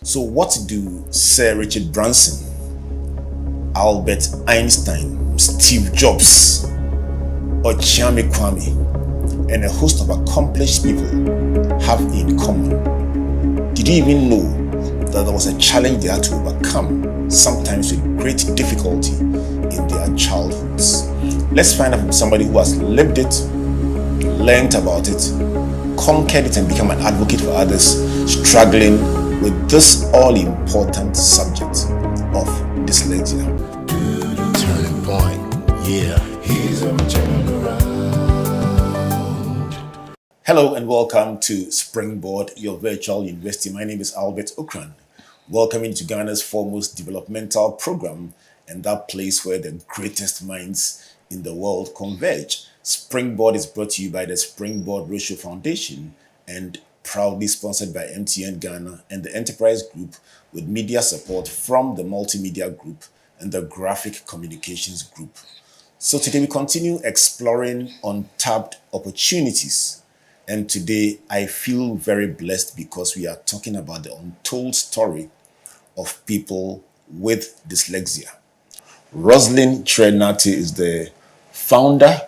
So what do Sir Richard Branson, Albert Einstein, Steve Jobs, Ochame Kwame, and a host of accomplished people have in common? Did you even know that there was a challenge they had to overcome, sometimes with great difficulty, in their childhoods? Let's find out from somebody who has lived it, learned about it, conquered it, and become an advocate for others struggling with this all-important subject of dyslexia. Turning point, yeah. He's a turnaround. Hello and welcome to Springboard, your virtual university. My name is Albert Ocran. Welcoming to Ghana's foremost developmental program and that place where the greatest minds in the world converge. Springboard is brought to you by the Springboard Ratio Foundation and proudly sponsored by MTN Ghana and the Enterprise Group, with media support from the Multimedia Group and the Graphic Communications Group. So today we continue exploring untapped opportunities. And today I feel very blessed because we are talking about the untold story of people with dyslexia. Rosalin Kyere-Nartey is the founder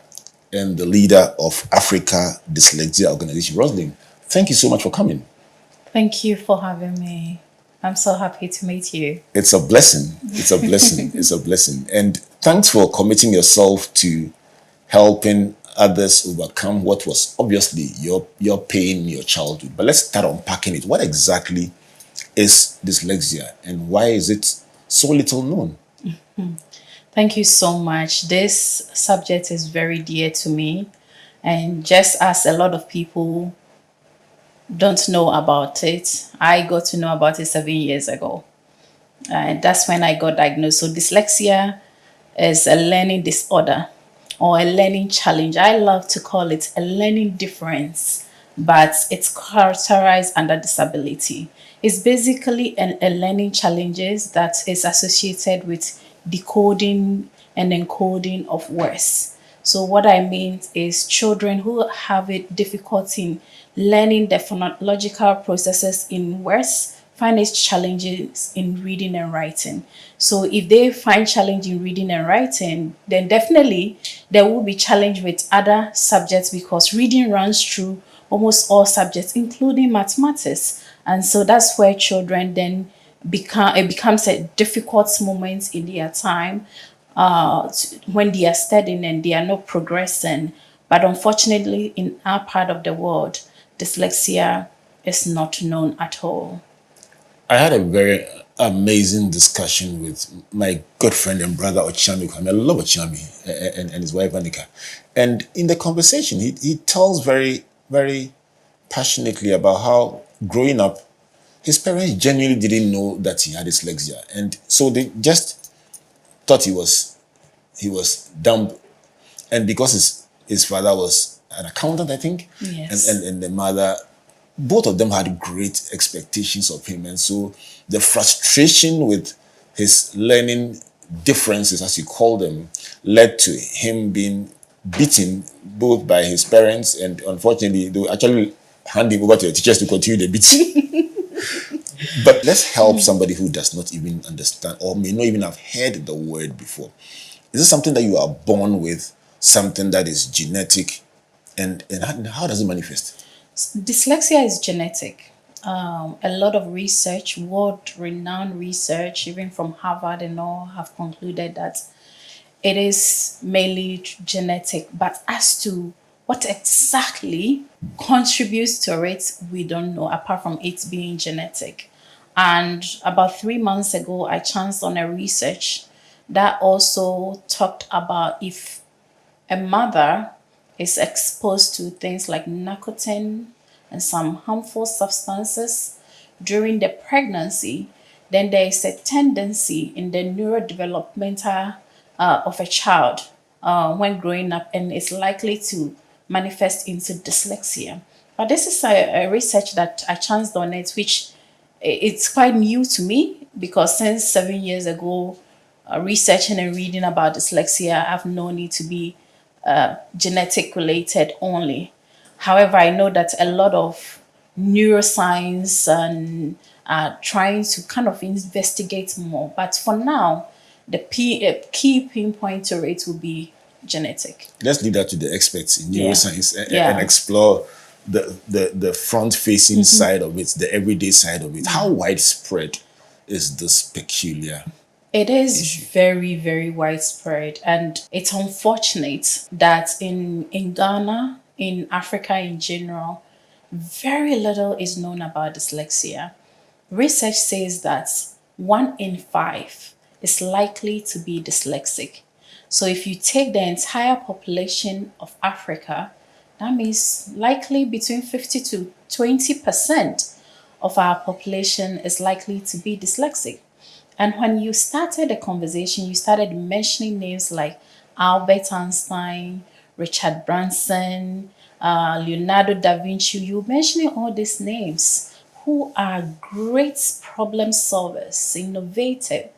and the leader of Africa Dyslexia Organization. Rosalin, thank you so much for coming. Thank you for having me. I'm so happy to meet you. It's a blessing. It's a blessing. It's a blessing. And thanks for committing yourself to helping others overcome what was obviously your pain in your childhood. But let's start unpacking it. What exactly is dyslexia and why is it so little known? Thank you so much. This subject is very dear to me. And just as a lot of people don't know about it, I got to know about it 7 years ago. And that's when I got diagnosed. So dyslexia is a learning disorder or a learning challenge. I love to call it a learning difference, but it's characterized under disability. It's basically a learning challenges that is associated with decoding and encoding of words. So what I mean is children who have it difficulty in learning the phonological processes in words find it challenges in reading and writing. So if they find challenge in reading and writing, then definitely there will be challenge with other subjects because reading runs through almost all subjects, including mathematics. And so that's where children then it becomes a difficult moment in their time when they are studying and they are not progressing. But unfortunately, in our part of the world, dyslexia is not known at all. I had a very amazing discussion with my good friend and brother Ochame Kwame. I love Ochame and his wife Anika. And in the conversation, he tells very, very passionately about how growing up, his parents genuinely didn't know that he had dyslexia. And so they just thought he was dumb. And because his father was an accountant, I think, Yes. and the mother, both of them had great expectations of him. And so the frustration with his learning differences, as you call them, led to him being beaten both by his parents, and unfortunately, they actually hand him over to the teachers to continue the beating. But let's help somebody who does not even understand or may not even have heard the word before. Is this something that you are born with, something that is genetic, and how does it manifest? Dyslexia is genetic. A lot of research, world-renowned research, even from Harvard and all, have concluded that it is mainly genetic. But as to what exactly contributes to it, we don't know, apart from it being genetic. And about 3 months ago, I chanced on a research that also talked about if a mother is exposed to things like nicotine and some harmful substances during the pregnancy, then there is a tendency in the neurodevelopmental of a child when growing up, and it's likely to manifest into dyslexia. But this is a research that I chanced on it, which it's quite new to me because since 7 years ago, researching and reading about dyslexia, I've known it to be genetic related only. However, I know that a lot of neuroscience trying to kind of investigate more. But for now, the key pinpoint to it will be genetic. Let's leave that to the experts in Yeah. neuroscience Yeah. and explore the front-facing side of it, the everyday side of it. How widespread is this peculiar? It is very, very widespread, and it's unfortunate that in Ghana, in Africa in general, very little is known about dyslexia. Research says that 1 in 5 is likely to be dyslexic. So if you take the entire population of Africa, that means likely between 50 to 20% of our population is likely to be dyslexic. And when you started the conversation, you started mentioning names like Albert Einstein, Richard Branson, Leonardo da Vinci. You mentioning all these names who are great problem solvers, innovative,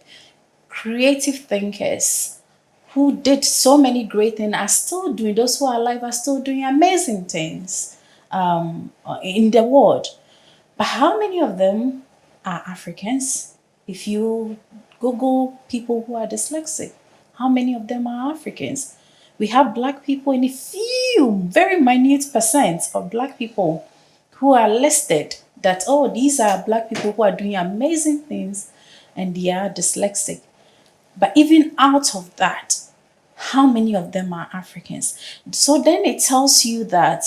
creative thinkers, who did so many great things, are still doing, those who are alive are still doing amazing things in the world. But how many of them are Africans? If you Google people who are dyslexic, how many of them are Africans? We have black people in a few, very minute percent of black people who are listed that, oh, these are black people who are doing amazing things and they are dyslexic. But even out of that, how many of them are Africans? So then it tells you that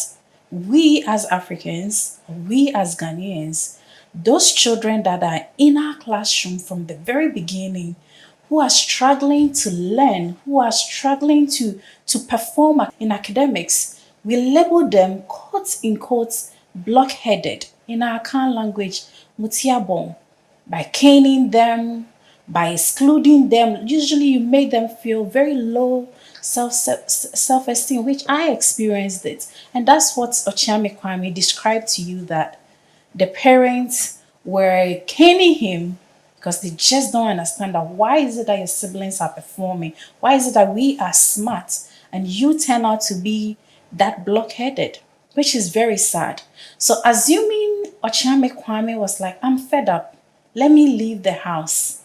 we as Africans, we as Ghanaians, those children that are in our classroom from the very beginning, who are struggling to learn, who are struggling to perform in academics, we label them, quote unquote, blockheaded in our Akan language, mutiabon, by caning them, by excluding them. Usually you make them feel very low self-esteem, which I experienced it. And that's what Ochiame Kwame described to you, that the parents were caning him because they just don't understand that why is it that your siblings are performing? Why is it that we are smart and you turn out to be that blockheaded? Which is very sad. So assuming Ochiame Kwame was like, I'm fed up, let me leave the house,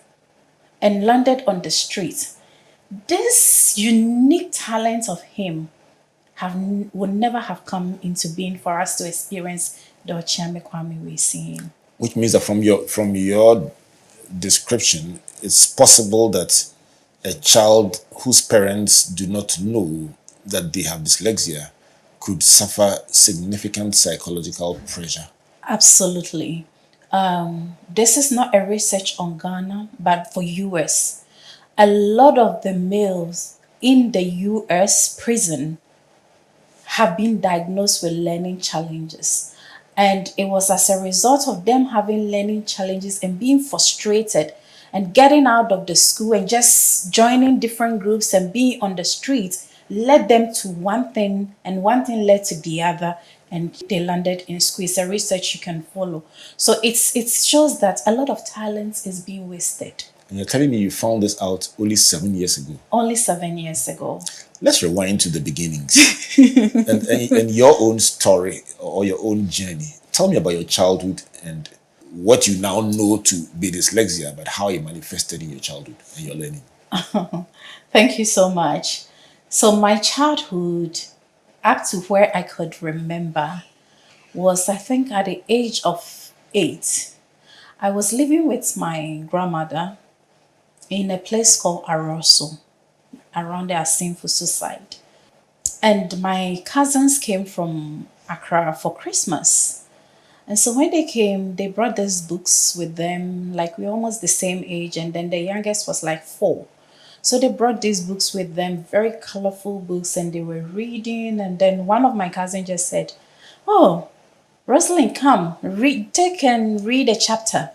and landed on the street, this unique talent of him would never have come into being for us to experience the Ochiame Kwame we're seeing. Which means that from your description, it's possible that a child whose parents do not know that they have dyslexia could suffer significant psychological pressure. Absolutely. This is not a research on Ghana, but for US. A lot of the males in the US prison have been diagnosed with learning challenges. And it was as a result of them having learning challenges and being frustrated and getting out of the school and just joining different groups and being on the street led them to one thing, and one thing led to the other, and they landed in school. It's a research you can follow. So it shows that a lot of talent is being wasted. And you're telling me you found this out only 7 years ago? Only 7 years ago. Let's rewind to the beginnings and your own story or your own journey. Tell me about your childhood and what you now know to be dyslexia, but how it manifested in your childhood and your learning. Thank you so much. So my childhood, up to where I could remember, was I think at the age of 8. I was living with my grandmother in a place called Aroso, around the Asinfusu side. And my cousins came from Accra for Christmas. And so when they came, they brought these books with them, like we're almost the same age, and then the youngest was like 4. So they brought these books with them, very colorful books, and they were reading. And then one of my cousins just said, "Oh, Rosalin, come, take and read a chapter."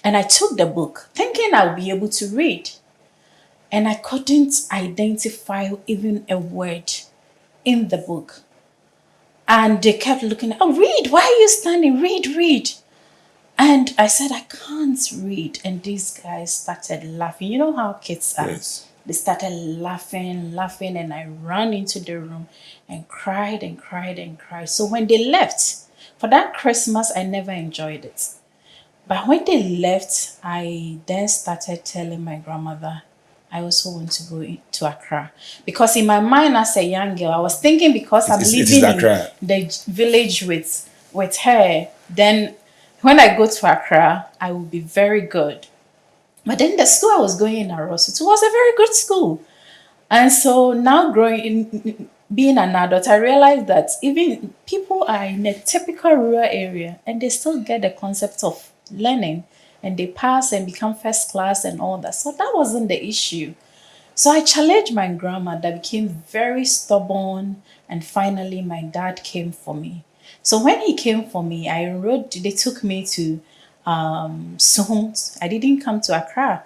And I took the book, thinking I would be able to read. And I couldn't identify even a word in the book. And they kept looking, "Oh, read, why are you standing? Read. And I said, "I can't read." And these guys started laughing. You know how kids are. Yes. They started laughing, and I ran into the room and cried. So when they left, for that Christmas, I never enjoyed it. But when they left, I then started telling my grandmother I also want to go to Accra. Because in my mind as a young girl, I was thinking because I'm It is living in Accra. the village with her, then when I go to Accra, I will be very good. But then the school I was going in Arosut was a very good school. And so now being an adult, I realized that even people are in a typical rural area and they still get the concept of learning and they pass and become first class and all that. So that wasn't the issue. So I challenged my grandma that became very stubborn, and finally my dad came for me. So when he came for me, they took me to Suhum. I didn't come to Accra,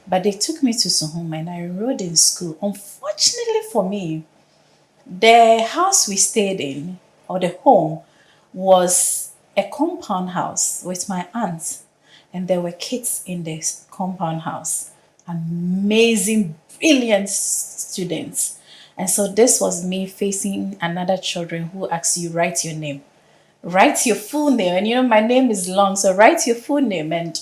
but they took me to Suhum and I enrolled in school. Unfortunately for me, the house we stayed in, or the home, was a compound house with my aunt, and there were kids in this compound house. Amazing, brilliant students. And so this was me facing another children who asked you, write your name. Write your full name. And you know, my name is long, so write your full name. And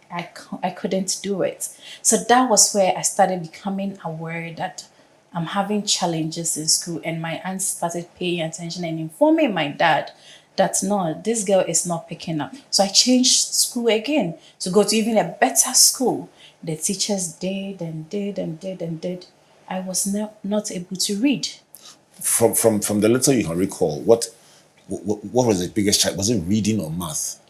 I couldn't do it. So that was where I started becoming aware that I'm having challenges in school, and my aunt started paying attention and informing my dad that no, this girl is not picking up. So I changed school again to go to even a better school. The teachers did and did and did and did. I was not able to read. From the little you can recall, what was the biggest challenge? Was it reading or math?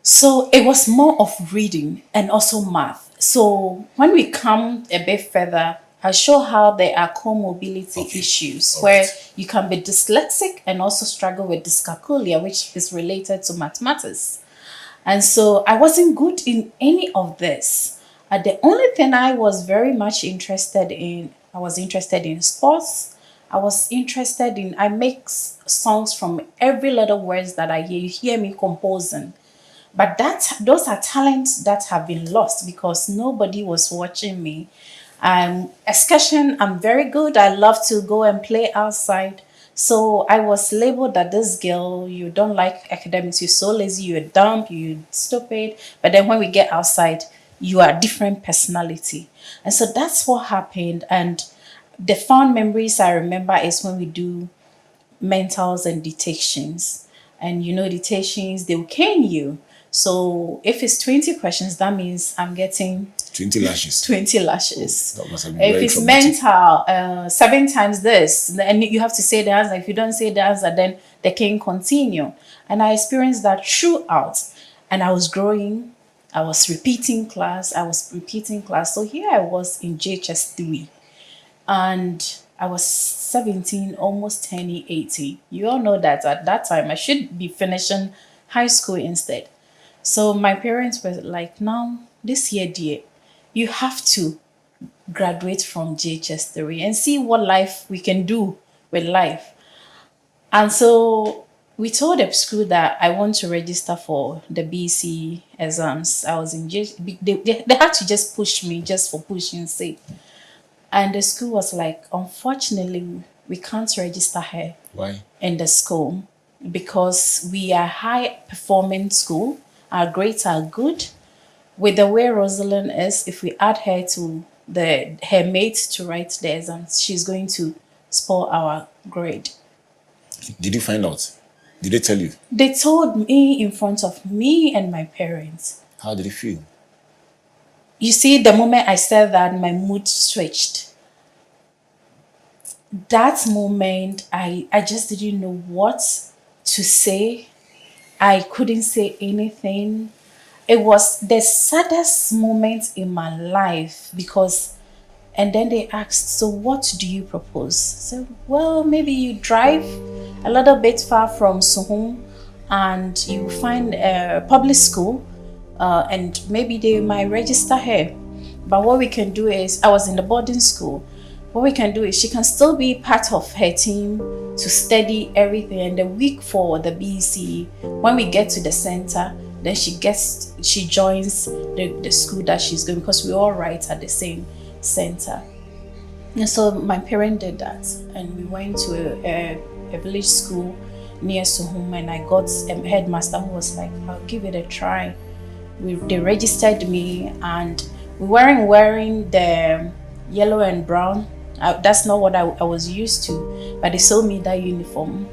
So it was more of reading and also math. So when we come a bit further, I'll show how there are comorbidity issues where you can be dyslexic and also struggle with dyscalculia, which is related to mathematics. And so I wasn't good in any of this. The only thing I was very much interested in, I was interested in sports. I make songs from every little words that I hear. You hear me composing. But those are talents that have been lost because nobody was watching me. Excursion, I'm very good. I love to go and play outside. So I was labeled that this girl, you don't like academics, you're so lazy, you're dumb, you're stupid. But then when we get outside, you are a different personality. And so that's what happened. And the fond memories I remember is when we do mentals and dictations. And you know, dictations, they will cane you. So if it's 20 questions, that means I'm getting 20 lashes. 20 lashes. That must have been If very it's traumatic. mental, 7 times this, and you have to say the answer. If you don't say the answer, then they can continue. And I experienced that throughout. And I was growing. I was repeating class. So here I was in JHS 3. And I was 17, almost turning 18. You all know that at that time I should be finishing high school instead. So my parents were like, now, this year, dear, you have to graduate from JHS 3 and see what life we can do with life. And so we told the school that I want to register for the BC exams. I was in they had to just push me just for pushing sake. And the school was like, unfortunately, we can't register her. Why? In the school because we are high performing school. Our grades are good. With the way Rosalin is, if we add her to her mate to write the exams, she's going to spoil our grade. Did you find out? Did they tell you? They told me in front of me and my parents. How did you feel? You see, the moment I said that, my mood switched. That moment, I just didn't know what to say. I couldn't say anything. It was the saddest moment in my life because, and then they asked, so what do you propose? So, well, maybe you drive a little bit far from Suhum and you find a public school and maybe they might register her. But what we can do is, I was in the boarding school. What we can do is she can still be part of her team to study everything. And the week for the BC, when we get to the center, then she joins the school that she's going because we all write at the same center. And so my parent did that, and we went to a village school near Suhum, and I got a headmaster who was like, I'll give it a try. They registered me, and we weren't wearing the yellow and brown. That's not what I was used to, but they sold me that uniform,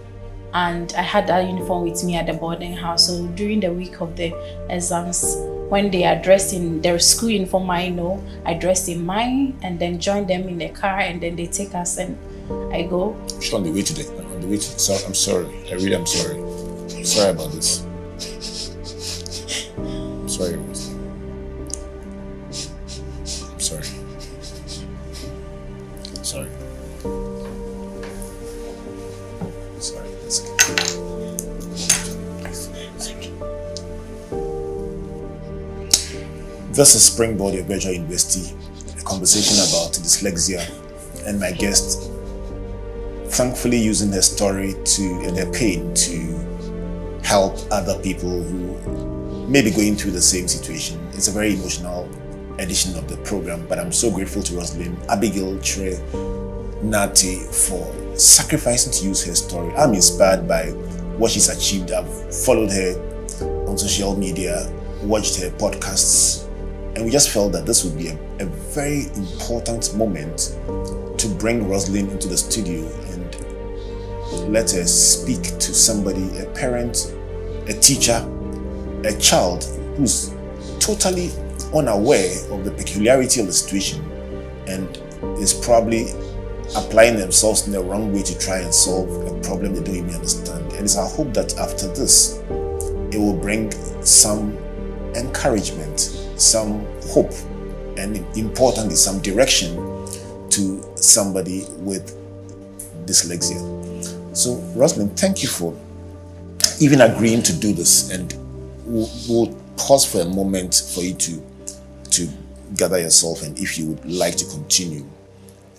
and I had that uniform with me at the boarding house. So during the week of the exams, when they are dressed in their school uniform, I dressed in mine and then joined them in the car, and then they take us and I go. On the way to sorry, I'm sorry. I really am sorry. I'm sorry about this. I'm sorry, Rose. I'm sorry. I'm sorry. Sorry. It's okay. This is Springboard, your virtual university, a conversation about dyslexia, and my guest thankfully using her story and her pain to help other people who may be going through the same situation. It's a very emotional edition of the program, but I'm so grateful to Rosalin Abigail Kyere-Nartey for sacrificing to use her story. I'm inspired by what she's achieved. I've followed her on social media, watched her podcasts, and we just felt that this would be a very important moment to bring Rosalin into the studio and let her speak to somebody, a parent, a teacher, a child who's totally unaware of the peculiarity of the situation and is probably applying themselves in the wrong way to try and solve a problem they don't even understand. And it's our hope that after this, it will bring some encouragement, some hope, and importantly, some direction to somebody with dyslexia. So, Rosalin, thank you for even agreeing to do this, and we'll pause for a moment for you to gather yourself, and if you would like to continue,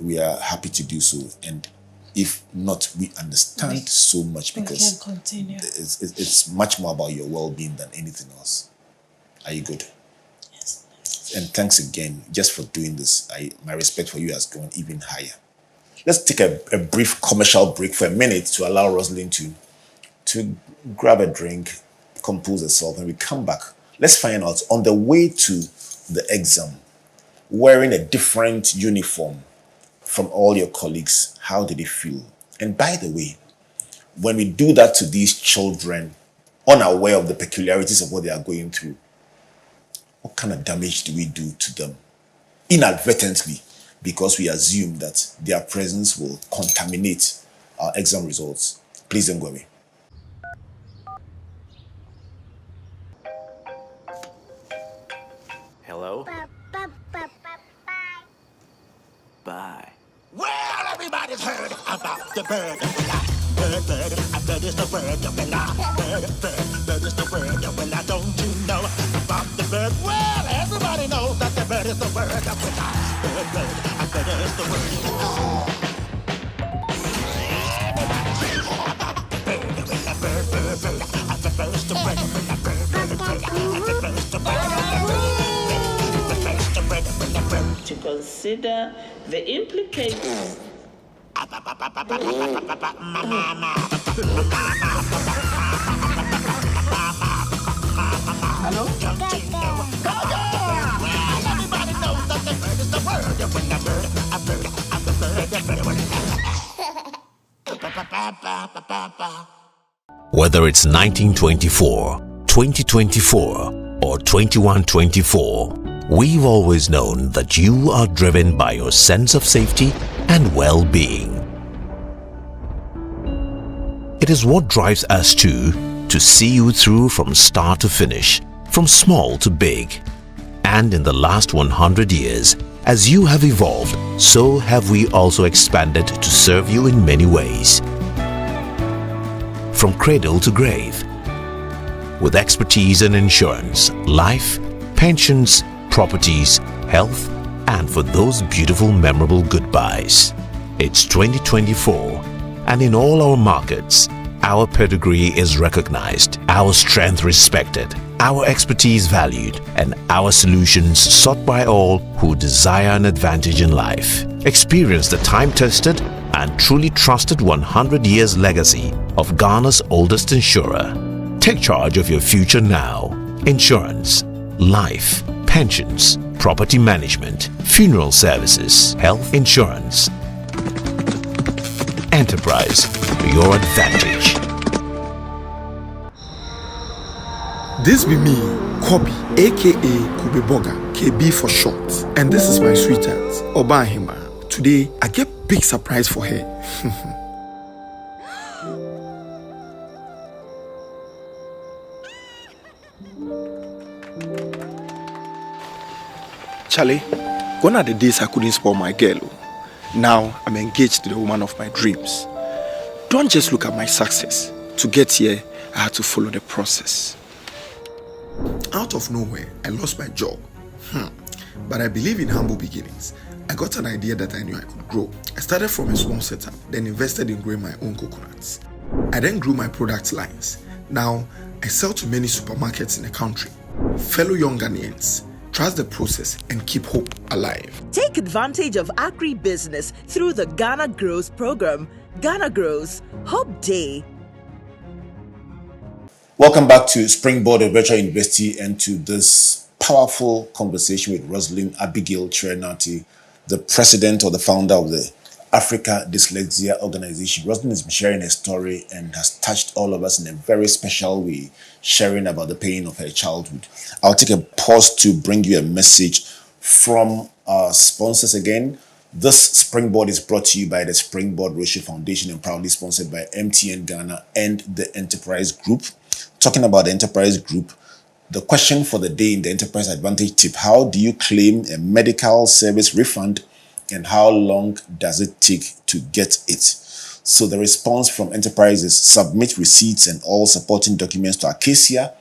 we are happy to do so, and if not, we understand so much, because we can continue. It's much more about your well-being than anything else. Are you good? Yes. And thanks again just for doing this. My respect for you has gone even higher. Let's take a brief commercial break for a minute to allow Rosalin to grab a drink, compose herself, and we come back. Let's find out, on the way to the exam, wearing a different uniform from all your colleagues, how did it feel? And by the way, when we do that to these children, unaware of the peculiarities of what they are going through, what kind of damage do we do to them inadvertently, because we assume that their presence will contaminate our exam results? Please don't go away. Hello? Bye. Well, everybody's heard about the bird that will fly. Bird is the word that will fly. Bird is the word that will fly. Don't you know about the bird? Well, everybody knows that the bird is the word that will fly. Bird is the word. To consider the implications. Hello? Everybody knows that the bird is the word. Whether it's 1924, 2024, or 2124, we've always known that you are driven by your sense of safety and well-being. It is what drives us to see you through from start to finish, from small to big. And in the last 100 years, as you have evolved, so have we also expanded to serve you in many ways. From cradle to grave, with expertise in insurance, life, pensions, properties, health, and for those beautiful memorable goodbyes. It's 2024, and in all our markets, our pedigree is recognized, our strength respected, our expertise valued, and our solutions sought by all who desire an advantage in life. Experience the time-tested and truly trusted 100 years legacy of Ghana's oldest insurer. Take charge of your future now. Insurance. life, pensions, property management, funeral services, health insurance. Enterprise, your advantage. This be me, Kobe, aka Kobe Boga, KB for short. And this is my sweetheart, Obahima. Today, I get big surprise for her. Charlie, gone are the days I couldn't spoil my girl. Now I'm engaged to the woman of my dreams. Don't just look at my success. To get here, I had to follow the process. Out of nowhere, I lost my job. But I believe in humble beginnings. I got an idea that I knew I could grow. I started from a small setup, then invested in growing my own coconuts. I then grew my product lines. Now, I sell to many supermarkets in the country. Fellow young Ghanaians, trust the process and keep hope alive. Take advantage of agribusiness through the Ghana Grows program. Ghana Grows, Hope Day. Welcome back to Springboard of Virtual University and to this powerful conversation with Rosalin Abigail Kyere-Nartey, the president or the founder of the Africa Dyslexia Organization. Rosalin has been sharing her story and has touched all of us in a very special way, sharing about the pain of her childhood. I'll take a pause to bring you a message from our sponsors again. This Springboard is brought to you by the Springboard Ratio Foundation and proudly sponsored by MTN Ghana and the Enterprise Group. Talking about the Enterprise Group, the question for the day in the Enterprise Advantage tip: how do you claim a medical service refund and how long does it take to get it? So the response from Enterprise is submit receipts and all supporting documents to Acacia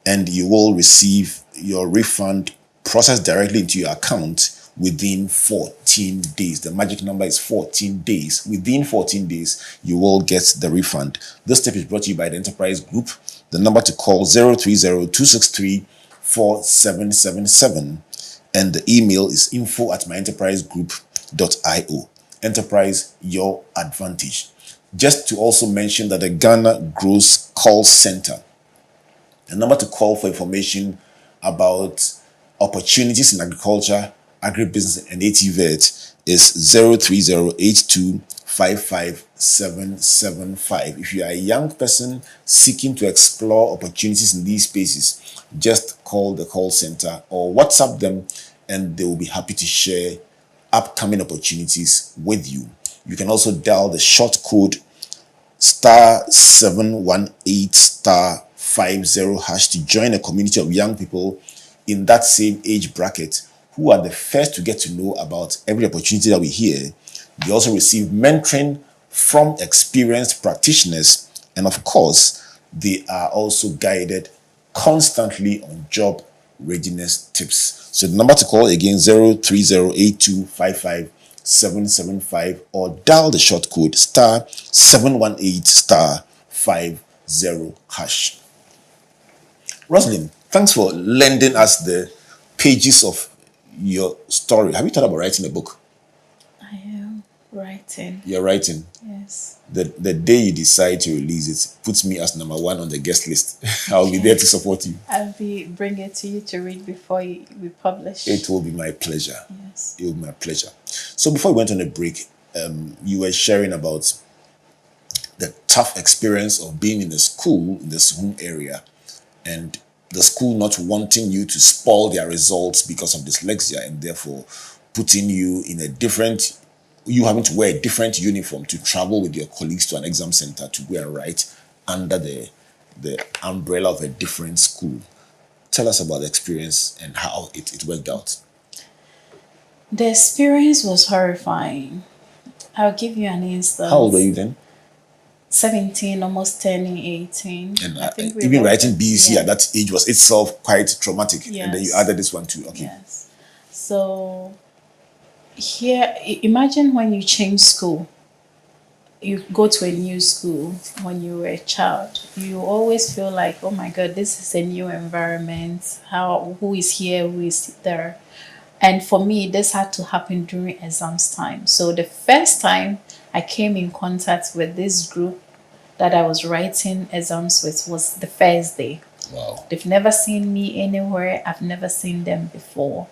and you will receive your refund processed directly into your account within 14 days. The magic number is 14 days. Within 14 days, you will get the refund. This tip is brought to you by the Enterprise Group. The number to call 030-263-4777 and the email is info@myenterprisegroup.io. Enterprise, your advantage. Just to also mention that the Ghana Grows Call Center, the number to call for information about opportunities in agriculture, agribusiness, and ATVET is 030-8255-775. If you are a young person seeking to explore opportunities in these spaces, just call the call center or WhatsApp them and they will be happy to share upcoming opportunities with you. You can also dial the short code *718*50# to join a community of young people in that same age bracket who are the first to get to know about every opportunity that we hear. They also receive mentoring from experienced practitioners, and of course, they are also guided constantly on job readiness tips. So the number to call again, 030-8255-775 or dial the short code *718*50#. Rosalin, thanks for lending us the pages of your story. Have you thought about writing a book? I am writing. You're writing? Yes. The day you decide to release it puts me as number one on the guest list. I'll be there to support you. I'll bring it to you to read before we publish. It will be my pleasure. Yes. It will be my pleasure. So before we went on a break, you were sharing about the tough experience of being in the school, in the Suhum area, and the school not wanting you to spoil their results because of dyslexia and therefore putting you in a different, you having to wear a different uniform to travel with your colleagues to an exam center to go and write under the umbrella of a different school. Tell us about the experience and how it worked out. The experience was horrifying. I'll give you an instance. How old were you then? 17, almost turning 18. And I think we even were- writing BEC yeah. at that age was itself quite traumatic. Yes. And then you added this one too. Okay. Yes. So here, imagine when you change school, you go to a new school when you were a child, you always feel like, oh my God, this is a new environment. Who is here? Who is there? And for me, this had to happen during exams time. So the first time I came in contact with this group that I was writing exams with was the first day. Wow. They've never seen me anywhere. I've never seen them before.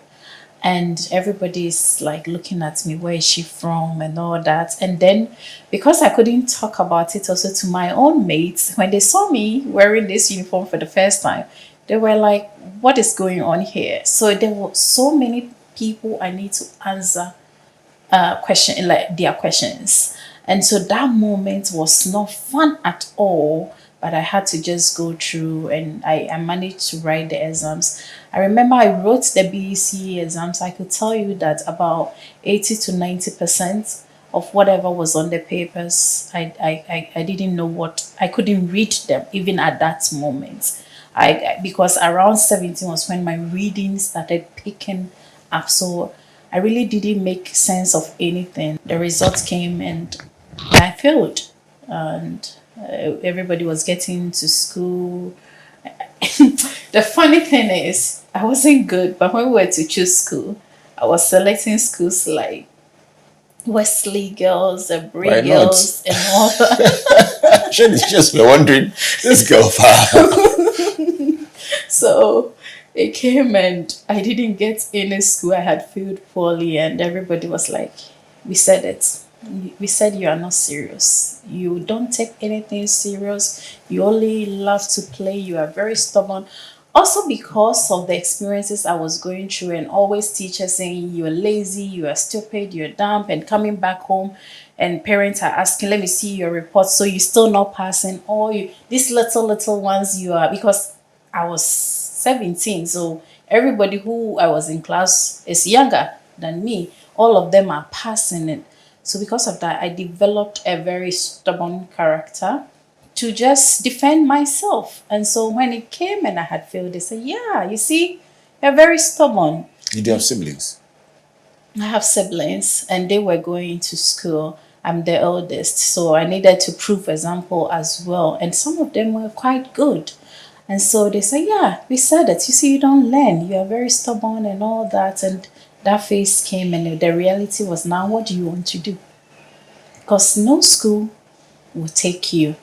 And everybody's like looking at me, where is she from and all that. And then because I couldn't talk about it also to my own mates, when they saw me wearing this uniform for the first time, they were like, what is going on here? So there were so many people I need to answer question, like their questions. And so that moment was not fun at all, but I had to just go through, and I managed to write the exams. I remember I wrote the BEC exams. I could tell you that about 80 to 90% of whatever was on the papers, I didn't know what, I couldn't read them even at that moment. Because around 17 was when my reading started picking up. So I really didn't make sense of anything. The results came and I failed. And everybody was getting to school. The funny thing is, I wasn't good, but when we were to choose school, I was selecting schools like Wesley girls and Why Bray not? girls and all that. It's just we're wondering, this girl, So it came and I didn't get any school. I had failed poorly, and everybody was like, we said it. We said you are not serious. You don't take anything serious. You only love to play. You are very stubborn. Also, because of the experiences I was going through, and always teachers saying you're lazy, you are stupid, you're dumb, and coming back home and parents are asking, let me see your report. So you're still not passing. All you, these little ones you are, because I was 17. So everybody who I was in class is younger than me. All of them are passing it. So because of that, I developed a very stubborn character to just defend myself. And so when it came and I had failed, they said, yeah, you see, you're very stubborn. Did you have siblings? I have siblings and they were going to school. I'm the eldest, so I needed to prove example as well. And some of them were quite good. And so they said, yeah, we said it. You see, you don't learn. You are very stubborn and all that. And that phase came and the reality was, now what do you want to do? Because no school will take you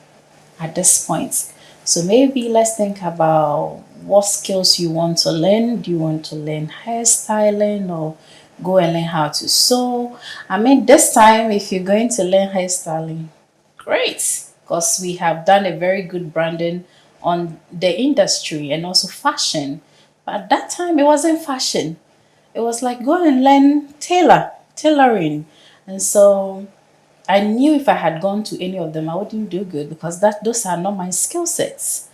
at this point. So maybe let's think about what skills you want to learn. Do you want to learn hairstyling or go and learn how to sew? I mean, this time, if you're going to learn hairstyling, great, because we have done a very good branding on the industry and also fashion. But at that time, it wasn't fashion. It was like, go and learn tailoring. And so I knew if I had gone to any of them, I wouldn't do good because those are not my skill sets.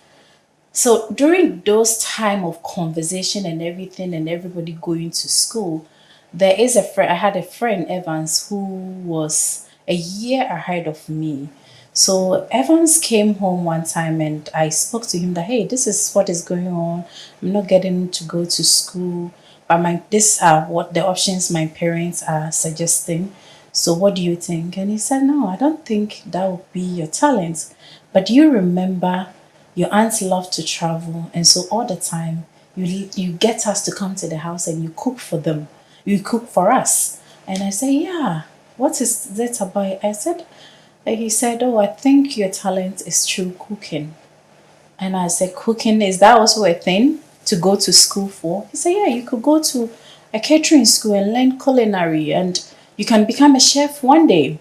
So during those time of conversation and everything and everybody going to school, there is a friend, I had a friend, Evans, who was a year ahead of me. So Evans came home one time and I spoke to him that, hey, this is what is going on. I'm not getting to go to school, but these are what the options my parents are suggesting. So what do you think? And he said, no, I don't think that would be your talent. But you remember your aunts love to travel. And so all the time, you get us to come to the house and you cook for them. You cook for us. And I said, yeah, what is that about? I said, and he said, oh, I think your talent is through cooking. And I said, cooking, is that also a thing to go to school for? He said, yeah, you could go to a catering school and learn culinary and you can become a chef one day.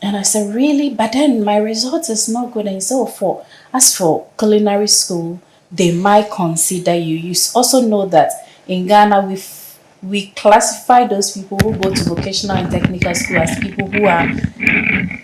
And I said, really? But then my result is not good. And he said, oh, as for culinary school, they might consider you. You also know that in Ghana, we classify those people who go to vocational and technical school as people who are,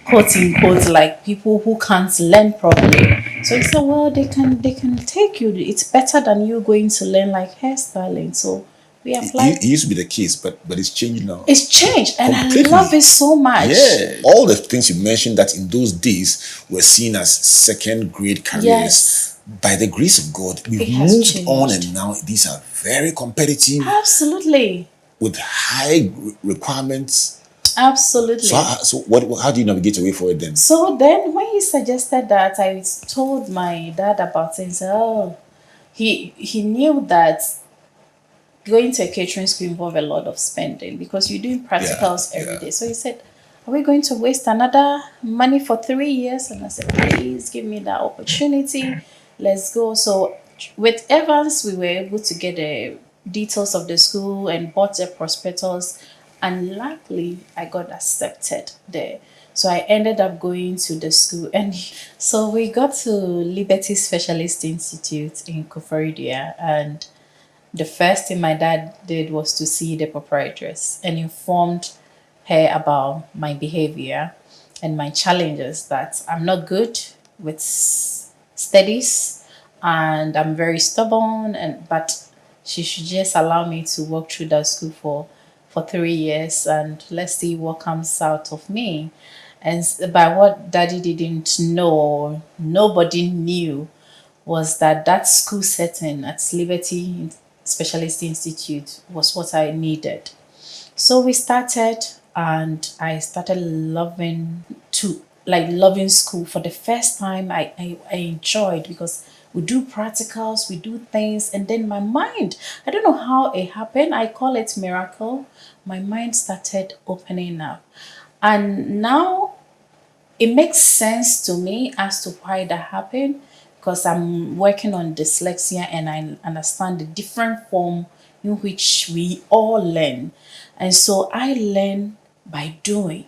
quote unquote, like people who can't learn properly. So he said, well, they can take you. It's better than you going to learn like hairstyling. So we applied. It used to be the case, but it's changed now. It's changed, and Completely. I love it so much. Yeah, all the things you mentioned that in those days were seen as second grade careers. Yes. By the grace of God, we've It has moved changed. on, and now these are very competitive Absolutely. with high requirements. Absolutely. So how do you navigate away for it then? So then when he suggested that, I told my dad about it and said, oh, he knew that going to a catering school involved a lot of spending because you're doing practicals every day. So he said, are we going to waste another money for 3 years? And I said, please give me that opportunity. Let's go. So with Evans, we were able to get the details of the school and bought a prospectus, and luckily I got accepted there. So I ended up going to the school, and so we got to Liberty Specialist Institute in Koforidia, and the first thing my dad did was to see the proprietress and informed her about my behavior and my challenges, that I'm not good with studies and I'm very stubborn, and but she should just allow me to walk through that school for 3 years, and let's see what comes out of me. And by what daddy didn't know, or nobody knew, was that that school setting at Liberty Specialist Institute was what I needed. So we started, and I started loving school for the first time. I enjoyed, because we do practicals, we do things, and then my mind, I don't know how it happened, I call it miracle. My mind started opening up. And now it makes sense to me as to why that happened, because I'm working on dyslexia and I understand the different form in which we all learn. And so I learn by doing,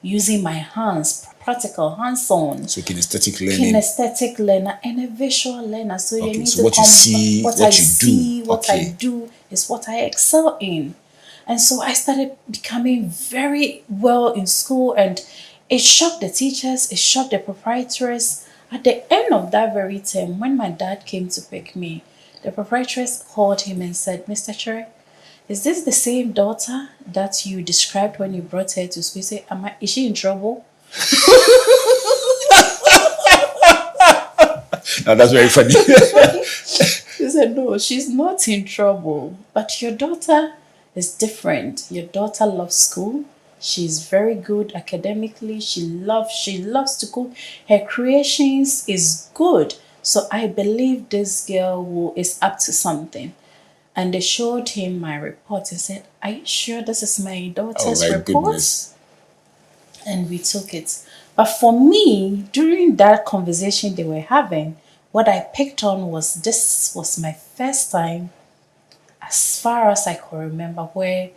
using my hands, practical, hands-on. So kinesthetic learning. Kinesthetic learner and a visual learner. So you Okay, need so to what you see, what what I you see, do. what Okay. I do is what I excel in. And so I started becoming very well in school, and it shocked the teachers, it shocked the proprietors. At the end of that very term, when my dad came to pick me, the proprietress called him and said, Mr. Chere, is this the same daughter that you described when you brought her to school? He said, is she in trouble? Now that's very funny. He said, no, she's not in trouble. But your daughter is different. Your daughter loves school. She's very good academically. She loves to cook. Her creations is good. So I believe this girl is up to something. And they showed him my report and said, are you sure this is my daughter's Oh my report? goodness. And we took it. But for me, during that conversation they were having, what I picked on was, this was my first time, as far as I can remember, where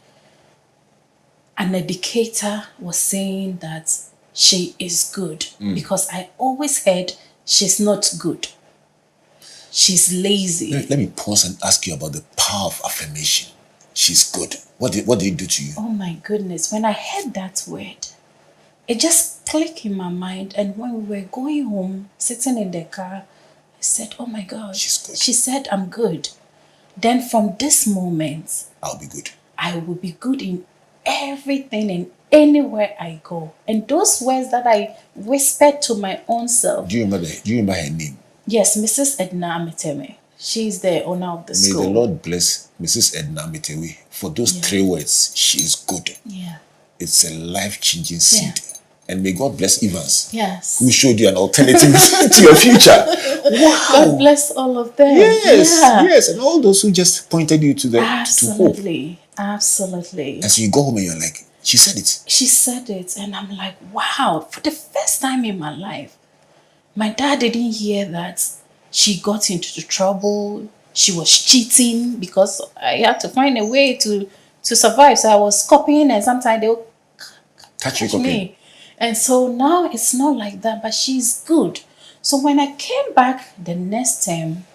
an educator was saying that she is good. Because I always heard she's not good. She's lazy. Let me pause and ask you about the power of affirmation. She's good. What did it do to you? Oh my goodness. When I heard that word, it just clicked in my mind. And when we were going home, sitting in the car, I said, oh my God. She's good. She said, I'm good. Then from this moment, I'll be good. I will be good in everything and anywhere I go. And those words that I whispered to my own self. Do you remember her name? Yes, Mrs. Edna Amiteme. She's the owner of the May school. the Lord bless Mrs. Edna Mitewe for those 3 words. She is good. Yeah. It's a life-changing seed. And may God bless Evans, Yes. who showed you an alternative to your future. Wow. God bless all of them. Yes, Yeah. yes. And all those who just pointed you to the to hope. Absolutely. Absolutely. And so you go home and you're like, she said it. She said it, and I'm like, wow, for the first time in my life, my dad didn't hear that she got into trouble, she was cheating, because I had to find a way to survive. So I was copying, and sometimes they'll Catch you catch copying. me. And so now it's not like that, but she's good. So when I came back the next term,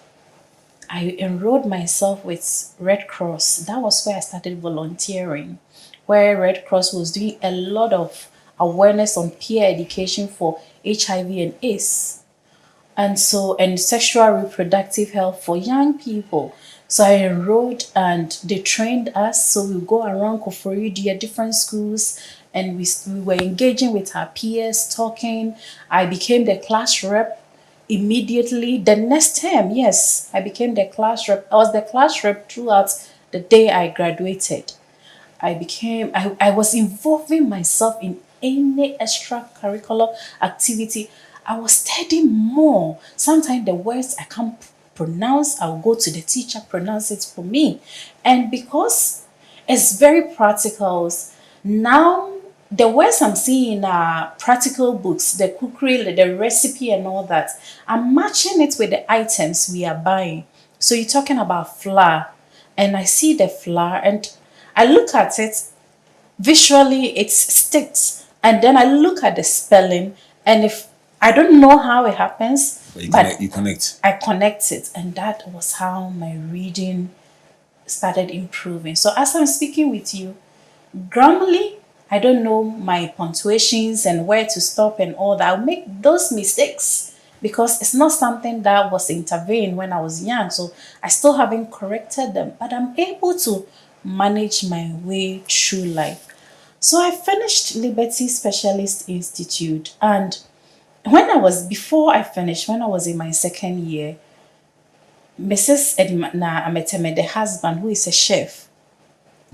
I enrolled myself with Red Cross. That was where I started volunteering, where Red Cross was doing a lot of awareness on peer education for HIV and AIDS. And sexual reproductive health for young people. So I enrolled and they trained us. So we go around Koforidia, different schools, and we were engaging with our peers, talking. I became the class rep immediately. The next term, yes, I became the class rep. I was the class rep throughout the day I graduated. I was involving myself in any extracurricular activity. I was studying more. Sometimes the words I can't pronounce, I'll go to the teacher, pronounce it for me. And because it's very practical, now the words I'm seeing are practical books, the cookery, the recipe and all that. I'm matching it with the items we are buying. So you're talking about flour, and I see the flour, and I look at it visually, it sticks, and then I look at the spelling, and if I don't know how it happens, But but you connect. I connect it, and that was how my reading started improving. So as I'm speaking with you, grammarly, I don't know my punctuations and where to stop and all that. I'll make those mistakes because it's not something that was intervened when I was young. So I still haven't corrected them, but I'm able to manage my way through life. So I finished Liberty Specialist Institute, and before I finished, when I was in my second year, Mrs. Edmana Ameteme, the husband, who is a chef,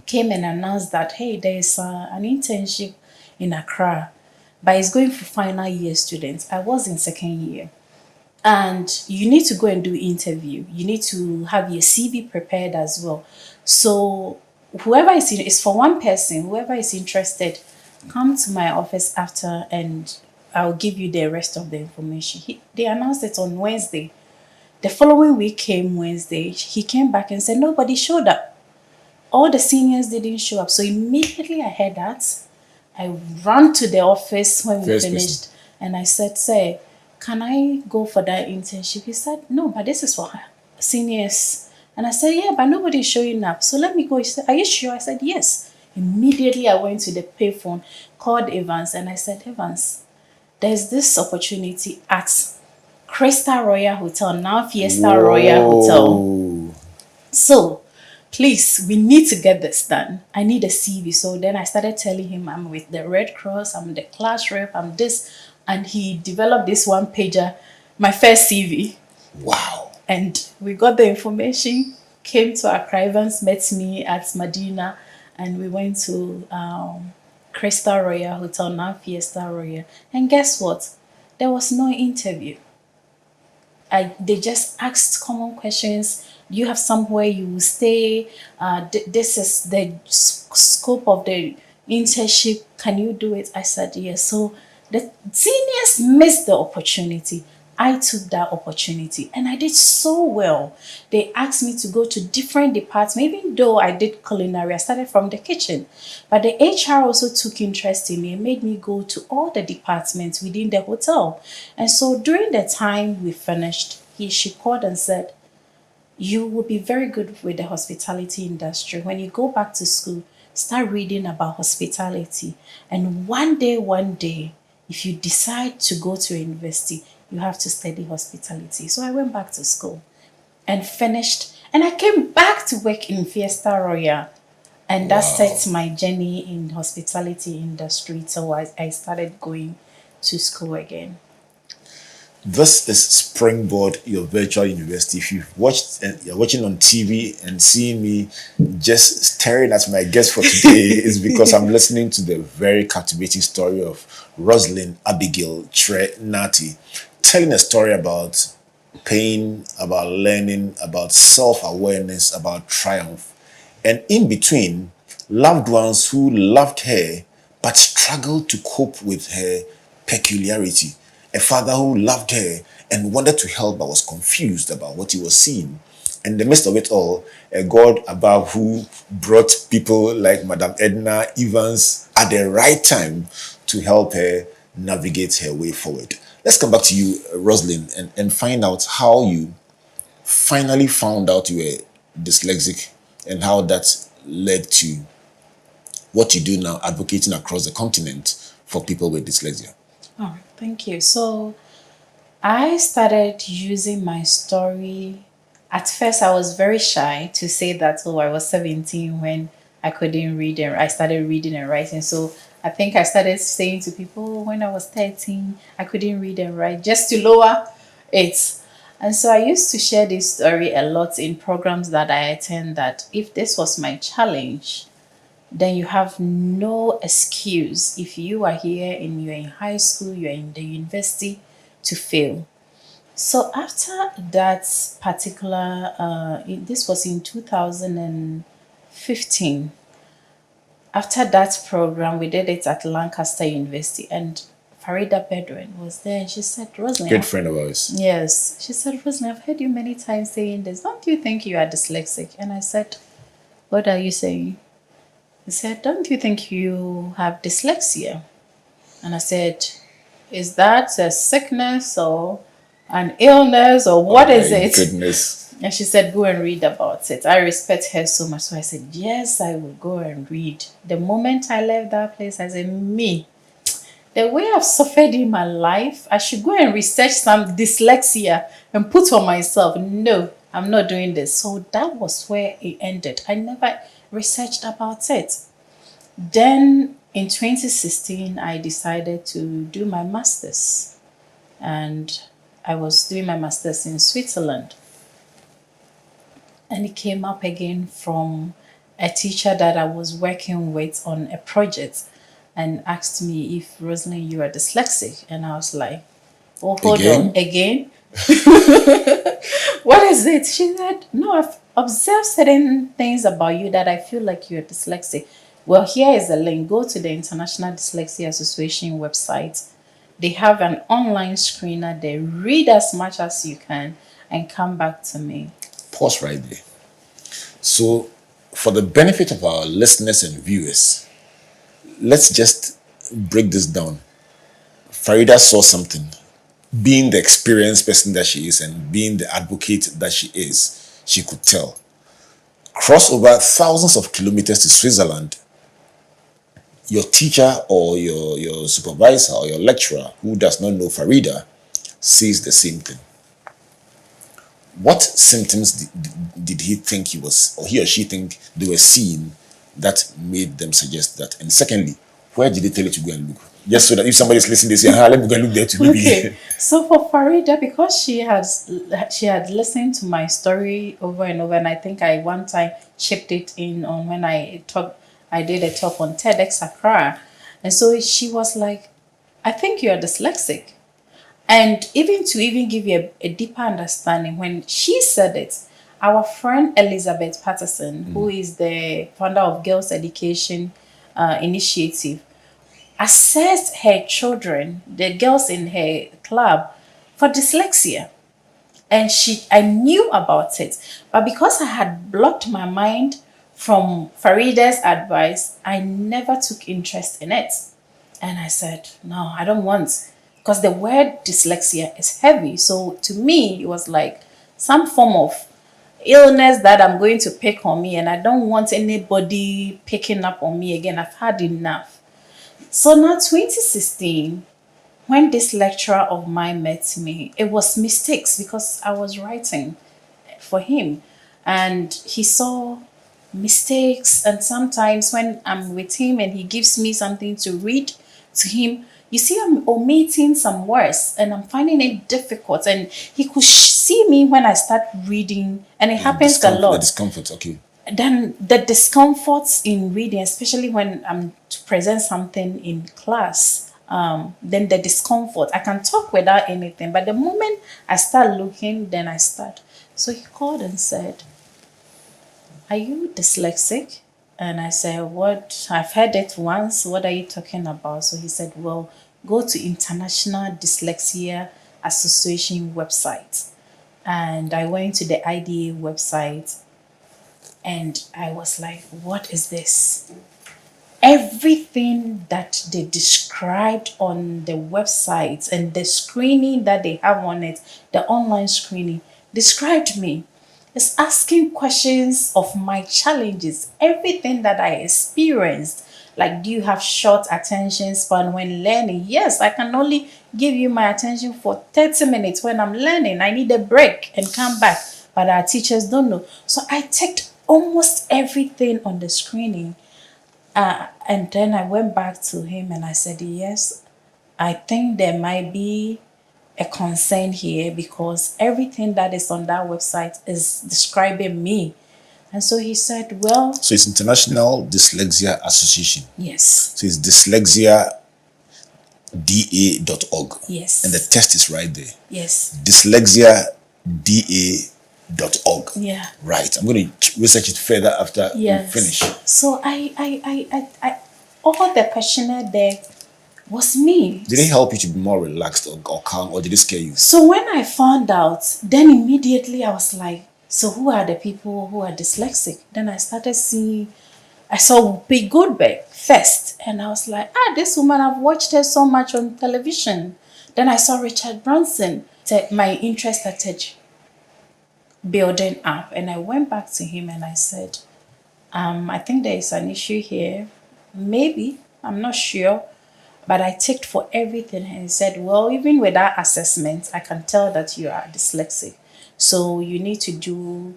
came and announced that, hey, there is an internship in Accra, but it's going for final year students. I was in second year. And you need to go and do interview. You need to have your CV prepared as well. So whoever is in, it's for one person, whoever is interested, come to my office after and I'll give you the rest of the information. They announced it on Wednesday. The following week came Wednesday. He came back and said nobody showed up. All the seniors didn't show up. So immediately I heard that. I ran to the office when we First finished person. and I said, say, can I go for that internship? He said, no, but this is for seniors. And I said, yeah, but nobody's showing up. So let me go. He said, are you sure? I said, yes. Immediately I went to the payphone, called Evans, and I said, Evans, there's this opportunity at Crystal Royal Hotel, now Fiesta Royal Hotel. Whoa. So please, we need to get this done. I need a CV. So then I started telling him I'm with the Red Cross, I'm the class rep, I'm this. And he developed this one pager, my first CV. Wow. And we got the information, came to Accra. Evans met me at Medina, and we went to Crystal Royal Hotel, now Fiesta Royal. And guess what? There was no interview. They just asked common questions. Do you have somewhere you will stay? This is the scope of the internship. Can you do it? I said yes. So the seniors missed the opportunity. I took that opportunity and I did so well. They asked me to go to different departments, even though I did culinary. I started from the kitchen. But the HR also took interest in me and made me go to all the departments within the hotel. And so during the time we finished, she called and said, you will be very good with the hospitality industry. When you go back to school, start reading about hospitality. And one day, if you decide to go to university, you have to study hospitality. So I went back to school and finished. And I came back to work in Fiesta Royal. And that set my journey in hospitality industry. So I started going to school again. This is Springboard, your virtual university. If you've watched and you're watching on TV and seeing me just staring at my guest for today, is because I'm listening to the very captivating story of Rosalin Abigail Kyere-Nartey, telling a story about pain, about learning, about self-awareness, about triumph. And in between, loved ones who loved her but struggled to cope with her peculiarity. A father who loved her and wanted to help but was confused about what he was seeing. And in the midst of it all, a God above who brought people like Madam Edna Evans at the right time to help her navigate her way forward. Let's come back to you, Rosalin, and find out how you finally found out you were dyslexic and how that led to what you do now, advocating across the continent for people with dyslexia. Oh, thank you. So I started using my story. At first, I was very shy to say that, oh, I was 17 when I couldn't read and I started reading and writing. So I think I started saying to people, when I was 13, I couldn't read and write just to lower it. And so I used to share this story a lot in programs that I attend, that if this was my challenge, then you have no excuse if you are here and you're in high school, you're in the university, to fail. So after that particular, this was in 2015. After that program, we did it at Lancaster University, and Farida Bedouin was there, and she said, Rosalin. Good friend of ours. Yes. She said, Rosalin, I've heard you many times saying this. Don't you think you are dyslexic? And I said, what are you saying? He said, don't you think you have dyslexia? And I said, is that a sickness or an illness or what is it? Goodness. And she said, go and read about it. I respect her so much. So I said, yes, I will go and read. The moment I left that place, I said, me, the way I've suffered in my life, I should go and research some dyslexia and put on myself. No, I'm not doing this. So that was where it ended. I never researched about it. Then in 2016, I decided to do my master's. And I was doing my master's in Switzerland. And it came up again from a teacher that I was working with on a project and asked me if, Rosalin, you are dyslexic. And I was like, oh, hold on, again? What is it? She said, no, I've observed certain things about you that I feel like you're dyslexic. Well, here is the link. Go to the International Dyslexia Association website. They have an online screener there. Read as much as you can and come back to me. Pause right there. So, for the benefit of our listeners and viewers, let's just break this down. Farida saw something. Being the experienced person that she is and being the advocate that she is, she could tell. Cross over thousands of kilometers to Switzerland. Your teacher or your supervisor or your lecturer who does not know Farida says the same thing. What symptoms did he think he was, or he or she think they were seeing that made them suggest that? And secondly, where did they tell you to go and look? Just so that if somebody's listening, they say, let me go and look there too. Okay. So for Farida, because she had listened to my story over and over, and I think I one time chipped it in on when I did a talk on TEDx Accra. And so she was like, I think you're dyslexic. And even to give you a deeper understanding, when she said it, our friend Elizabeth Patterson, who is the founder of Girls Education Initiative, assessed her children, the girls in her club, for dyslexia. And I knew about it. But because I had blocked my mind from Farida's advice, I never took interest in it. And I said, no, I don't want, because the word dyslexia is heavy. So to me, it was like some form of illness that I'm going to pick on me, and I don't want anybody picking up on me again. I've had enough. So now 2016, when this lecturer of mine met me, it was mistakes because I was writing for him, and he saw mistakes. And sometimes when I'm with him and he gives me something to read to him, you see, I'm omitting some words and I'm finding it difficult. And he could see me when I start reading, and it happens a lot. The discomfort, okay. Then the discomforts in reading, especially when I'm to present something in class, then the discomfort, I can talk without anything. But the moment I start looking, then I start. So he called and said, are you dyslexic? And I said, what? I've heard it once. What are you talking about? So he said, well, go to International Dyslexia Association website. And I went to the IDA website and I was like, what is this? Everything that they described on the website and the screening that they have on it, the online screening, described me. It's asking questions of my challenges, everything that I experienced. Like, do you have short attention span when learning? Yes, I can only give you my attention for 30 minutes when I'm learning. I need a break and come back. But our teachers don't know. So I checked almost everything on the screening. And then I went back to him and I said, yes, I think there might be a concern here because everything that is on that website is describing me. And so he said, well... So it's International Dyslexia Association. Yes. So it's dyslexiada.org. Yes. And the test is right there. Yes. Dyslexiada.org. Yeah. Right. I'm going to research it further after we finish. So I all the questionnaire there was me. Did it help you to be more relaxed or calm, or did it scare you? So when I found out, then immediately I was like, so who are the people who are dyslexic? Then I started seeing, I saw Whoopi Goldberg first, and I was like, this woman, I've watched her so much on television. Then I saw Richard Branson. My interest started building up, and I went back to him and I said, I think there is an issue here. Maybe, I'm not sure. But I ticked for everything, and he said, well, even with that assessment, I can tell that you are dyslexic. So you need to do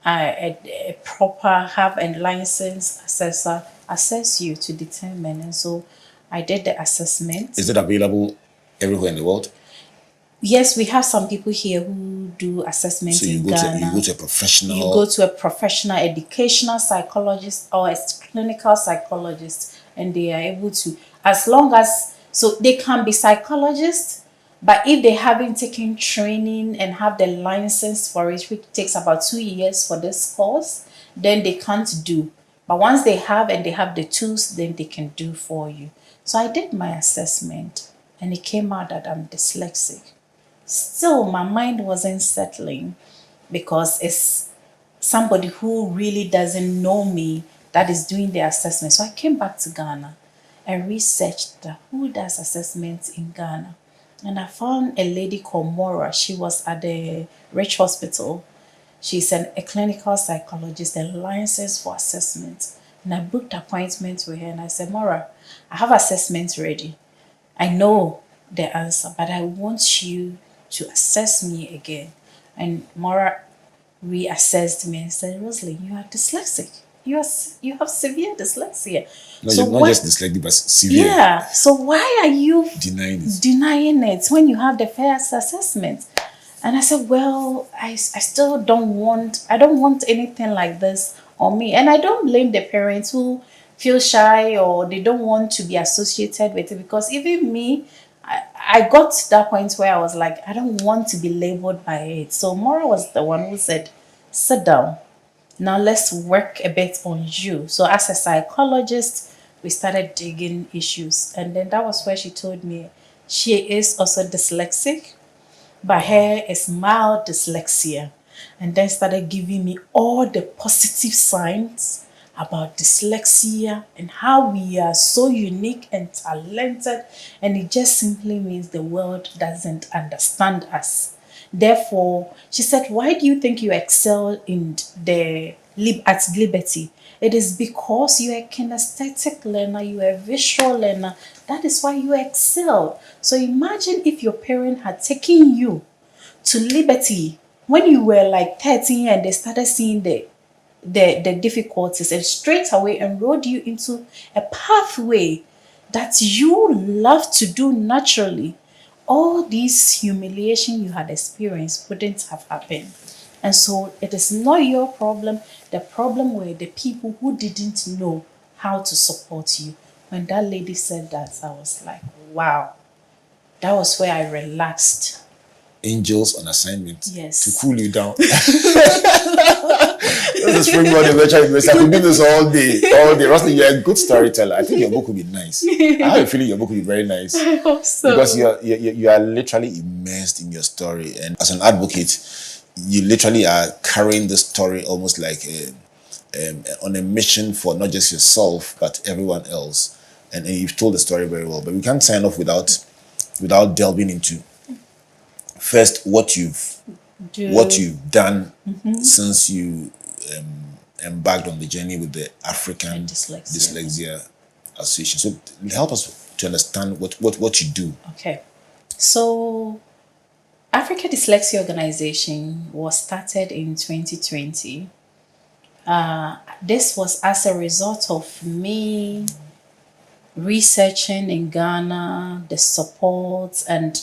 a proper, have a licensed assessor assess you to determine. And so I did the assessment. Is it available everywhere in the world? Yes, we have some people here who do assessments So you in go Ghana. to a professional. You go to a professional educational psychologist or a clinical psychologist, and they are able to, as long as, so they can be psychologists, but if they haven't taken training and have the license for it, which takes about 2 years for this course, then they can't do. But once they have and they have the tools, then they can do for you. So I did my assessment, and it came out that I'm dyslexic. Still, my mind wasn't settling because it's somebody who really doesn't know me that is doing the assessment. So I came back to Ghana and researched who does assessments in Ghana. And I found a lady called Mora. She was at the Rich Hospital. She's a clinical psychologist and licensed for assessment. And I booked appointments with her and I said, Mora, I have assessments ready. I know the answer, but I want you to assess me again. And Mora reassessed me and said, Rosalin, you are dyslexic. You have severe dyslexia. No, so not just dyslexic, but severe. Yeah. So why are you denying it when you have the first assessment? And I said, well, I still don't want anything like this on me. And I don't blame the parents who feel shy or they don't want to be associated with it, because even me, I got to that point where I was like, I don't want to be labeled by it. So Maura was the one who said, sit down. Now let's work a bit on you. So as a psychologist, we started digging issues. And then that was where she told me she is also dyslexic, but her is mild dyslexia. And then started giving me all the positive signs about dyslexia and how we are so unique and talented, and it just simply means the world doesn't understand us. Therefore, she said, why do you think you excel in at Liberty? It is because you are a kinesthetic learner, you are a visual learner. That is why you excel. So imagine if your parent had taken you to Liberty when you were like 13 and they started seeing the difficulties and straight away enrolled you into a pathway that you love to do naturally, all this humiliation you had experienced wouldn't have happened. And so it is not your problem. The problem were the people who didn't know how to support you. When that lady said that, I was like, wow. That was where I relaxed. Angels on assignment. Yes. To cool you down. The Springboard Virtual University. I could do this all day. Rosalin, you're a good storyteller. I think your book will be nice. I have a feeling your book will be very nice. I hope so. Because you are literally immersed in your story. And as an advocate, you literally are carrying the story almost like on a mission for not just yourself, but everyone else. And you've told the story very well. But we can't sign off without delving into first what you've done since you embarked on the journey with the African Dyslexia Association. So help us to understand what you do. Okay. So African Dyslexia Organization was started in 2020. This was as a result of me researching in Ghana, the support, and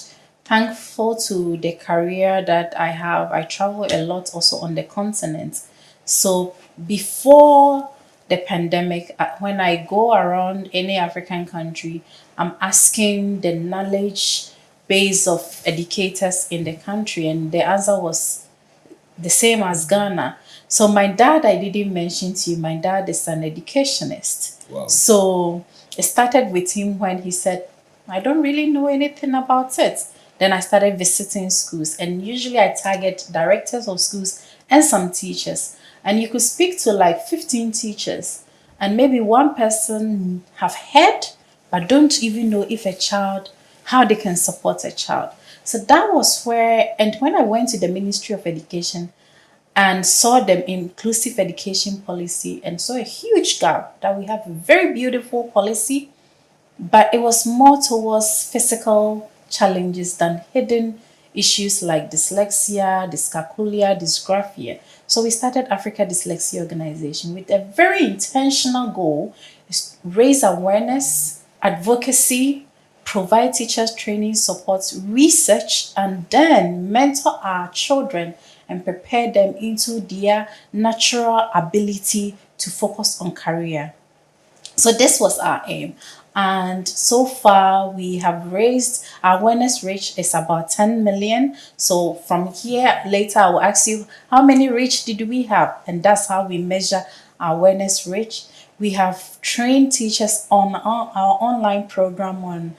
thankful to the career that I have. I travel a lot also on the continent. So before the pandemic, when I go around any African country, I'm asking the knowledge base of educators in the country, and the answer was the same as Ghana. So my dad, I didn't mention to you, my dad is an educationist. Wow. So it started with him when he said, I don't really know anything about it. Then I started visiting schools, and usually I target directors of schools and some teachers. And you could speak to like 15 teachers, and maybe one person have heard but don't even know if a child, how they can support a child. So that was where, and when I went to the Ministry of Education and saw the inclusive education policy and saw a huge gap, that we have a very beautiful policy, but it was more towards physical challenges than hidden issues like dyslexia, dyscalculia, dysgraphia. So we started Africa Dyslexia Organization with a very intentional goal: is raise awareness, advocacy, provide teachers training, support, research, and then mentor our children and prepare them into their natural ability to focus on career. So this was our aim. And so far we have raised, our awareness reach is about 10 million. So from here later I will ask you how many reach did we have, and that's how we measure our awareness reach. We have trained teachers on our online program on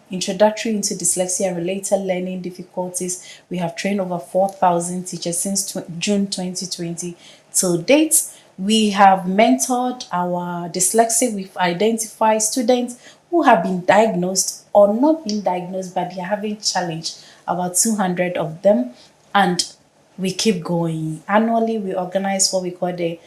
introductory into dyslexia related learning difficulties. We have trained over 4,000 teachers since June 2020 till date. We have mentored our dyslexic. We've identified students who have been diagnosed or not been diagnosed, but they are having challenge, about 200 of them. And we keep going. Annually, we organize what we call the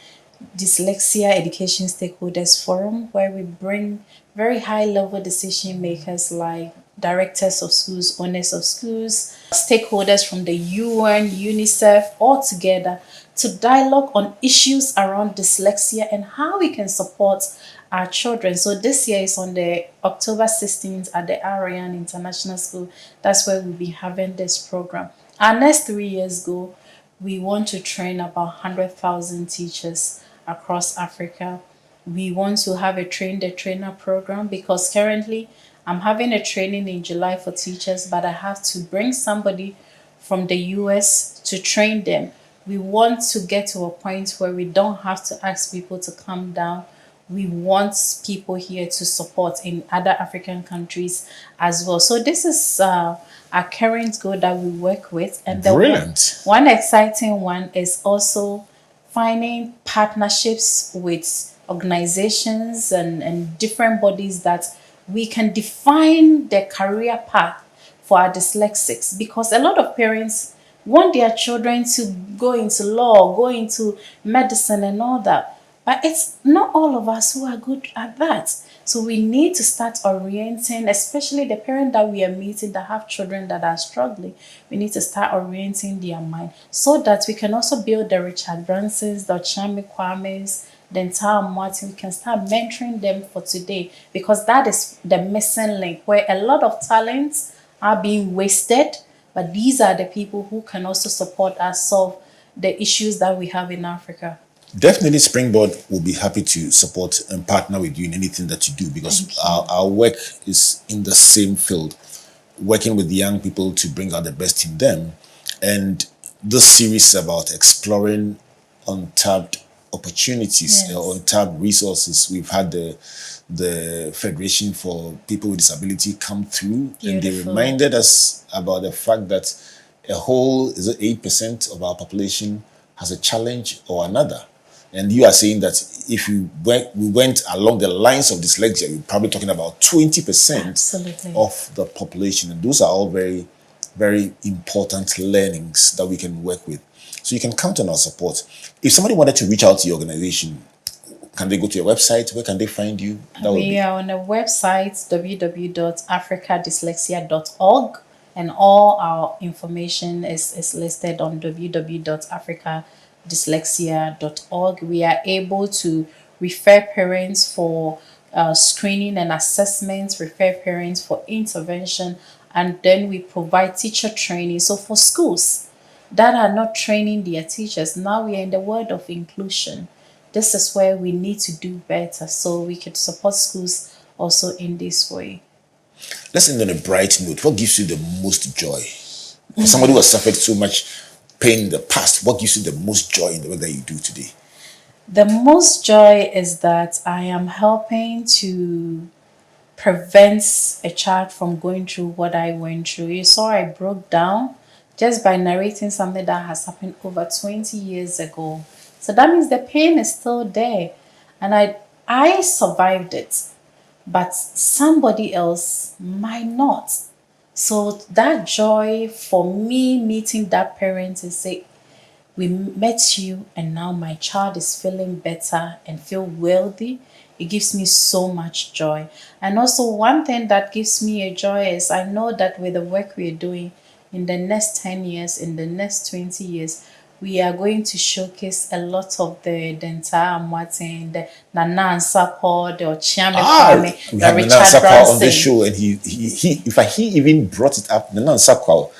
Dyslexia Education Stakeholders Forum, where we bring very high level decision makers like directors of schools, owners of schools, stakeholders from the UN, UNICEF, all together to dialogue on issues around dyslexia and how we can support our children. So this year is on the October 16th at the Arian International School. That's where we'll be having this program. Our next 3 years goal, we want to train about 100,000 teachers across Africa. We want to have a train the trainer program, because currently I'm having a training in July for teachers, but I have to bring somebody from the US to train them. We want to get to a point where we don't have to ask people to come down. We want people here to support in other African countries as well. So this is our current goal that we work with. And the Brilliant. one exciting one is also finding partnerships with organizations and different bodies that we can define the career path for our dyslexics, because a lot of parents want their children to go into law, go into medicine and all that. But it's not all of us who are good at that. So we need to start orienting, especially the parents that we are meeting that have children that are struggling. We need to start orienting their mind so that we can also build the Richard Bransons, the Chami Kwames, the entire Martin. We can start mentoring them for today, because that is the missing link where a lot of talents are being wasted. But these are the people who can also support us solve the issues that we have in Africa. Definitely, Springboard will be happy to support and partner with you in anything that you do, because our work is in the same field, working with young people to bring out the best in them. And this series is about exploring untapped opportunities, untapped resources. We've had the Federation for People with Disability come through, and they reminded us about the fact that a whole, is it 8% of our population has a challenge or another. And you are saying that if we went along the lines of dyslexia, we're probably talking about 20% Absolutely. of the population. And those are all very, very important learnings that we can work with. So you can count on our support. If somebody wanted to reach out to your organization, can they go to your website? Where can they find you? We are on the website www.africadyslexia.org, and all our information is listed on www.africadyslexia.org. We are able to refer parents for screening and assessments, refer parents for intervention, and then we provide teacher training. So for schools that are not training their teachers, now we are in the world of inclusion. This is where we need to do better, so we could support schools also in this way. Let's end on a bright note. What gives you the most joy? For somebody who has suffered so much pain in the past, what gives you the most joy in the work that you do today? The most joy is that I am helping to prevents a child from going through what I went through. You saw I broke down just by narrating something that has happened over 20 years ago. So that means the pain is still there. And I survived it, but somebody else might not. So that joy for me meeting that parent and say, we met you and now my child is feeling better and feel wealthy, it gives me so much joy. And also one thing that gives me a joy is I know that with the work we're doing in the next 10 years, in the next 20 years, we are going to showcase a lot of the Denta Martin, the Nana Nsako, the Ochiame Kwame, We the had Nana Richard Sakwa on Branson. this show, and he, in fact, he even brought it up. Nana Sakwa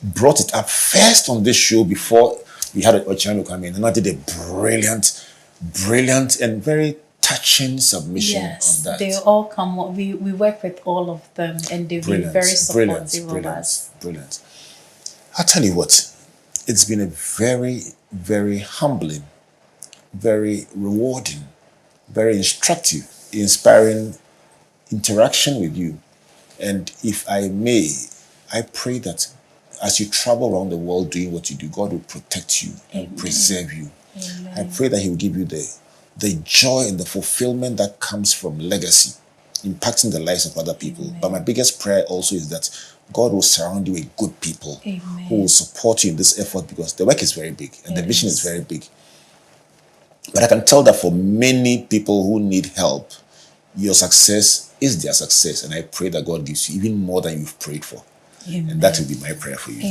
brought it up first on this show before we had Ochiame Kwame. Nana did a brilliant, and very touching submission Yes, on that. they all come. We work with all of them, and they've been very supportive of us. Brilliant. I'll tell you what, it's been a very, very humbling, very rewarding, very instructive, inspiring interaction with you. And if I may, I pray that as you travel around the world doing what you do, God will protect you and preserve you. I pray that He will give you the joy and the fulfillment that comes from legacy, impacting the lives of other people. But my biggest prayer also is that God will surround you with good people who will support you in this effort, because the work is very big and the vision is very big. But I can tell that for many people who need help, your success is their success. And I pray that God gives you even more than you've prayed for. And that will be my prayer for you.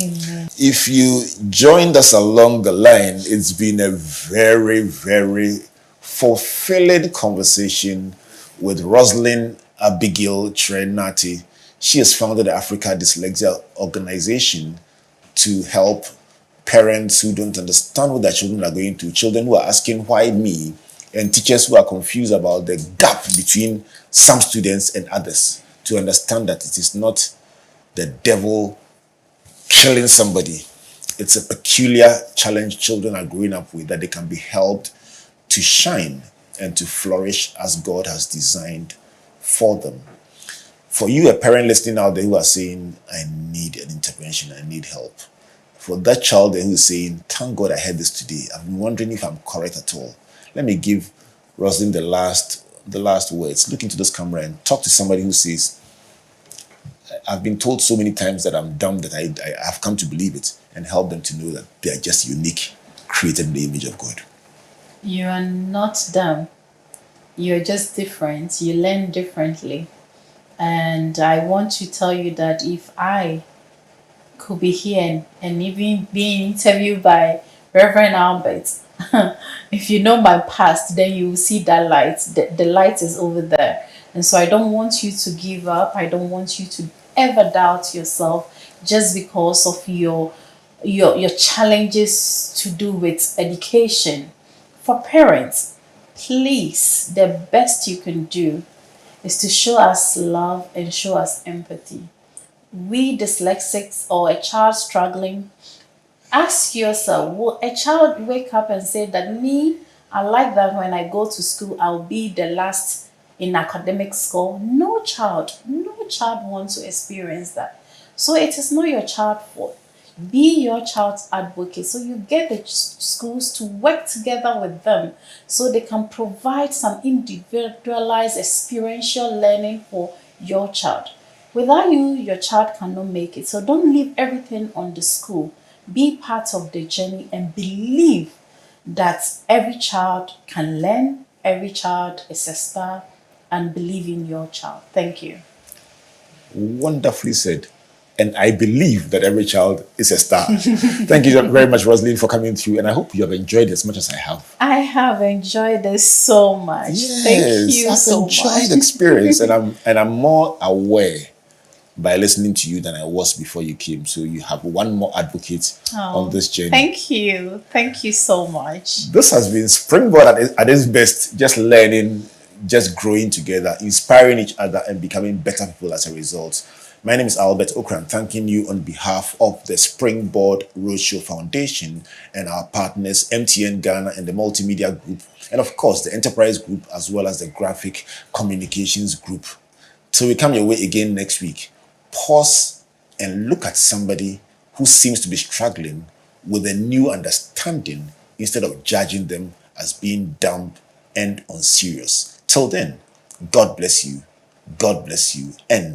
If you joined us along the line, it's been a very, very fulfilling conversation with Rosalin Abigail Kyere-Nartey. She has founded the Africa Dyslexia Organization to help parents who don't understand what their children are going through, children who are asking why me, and teachers who are confused about the gap between some students and others, to understand that it is not the devil killing somebody. It's a peculiar challenge children are growing up with, that they can be helped to shine and to flourish as God has designed for them. For you, a parent listening out there who are saying, I need an intervention, I need help. For that child there who is saying, thank God I heard this today, I've been wondering if I'm correct at all. Let me give Rosalin the last words. Look into this camera and talk to somebody who says, I've been told so many times that I'm dumb that I have come to believe it, and help them to know that they are just unique, created in the image of God. You are not dumb. You're just different. You learn differently. And I want to tell you that if I could be here and even being interviewed by Reverend Albert, if you know my past, then you will see that light. The light is over there. And so I don't want you to give up. I don't want you to ever doubt yourself just because of your challenges to do with education. For parents, please, the best you can do is to show us love and show us empathy. We dyslexics or a child struggling, ask yourself, will a child wake up and say that me, I like that when I go to school, I'll be the last in academic score? No child wants to experience that. So it is not your child's fault. Be your child's advocate. So you get the schools to work together with them so they can provide some individualized experiential learning for your child. Without you, your child cannot make it. So don't leave everything on the school. Be part of the journey and believe that every child can learn, every child is a star, and believe in your child. Thank you. Wonderfully said. And I believe that every child is a star. Thank you very much, Rosalin, for coming through. And I hope you have enjoyed it as much as I have. I have enjoyed this so much. Yes, Thank you I've so much. enjoyed the experience, and I'm more aware by listening to you than I was before you came. So you have one more advocate on this journey. Thank you. Thank you so much. This has been Springboard at its best, just learning, just growing together, inspiring each other, and becoming better people as a result. My name is Albert Ocran, thanking you on behalf of the Springboard Roadshow Foundation and our partners, MTN Ghana and the Multimedia Group, and of course the Enterprise Group, as well as the Graphic Communications Group. Till we come your way again next week, pause and look at somebody who seems to be struggling with a new understanding instead of judging them as being dumb and unserious. Till then, God bless you, and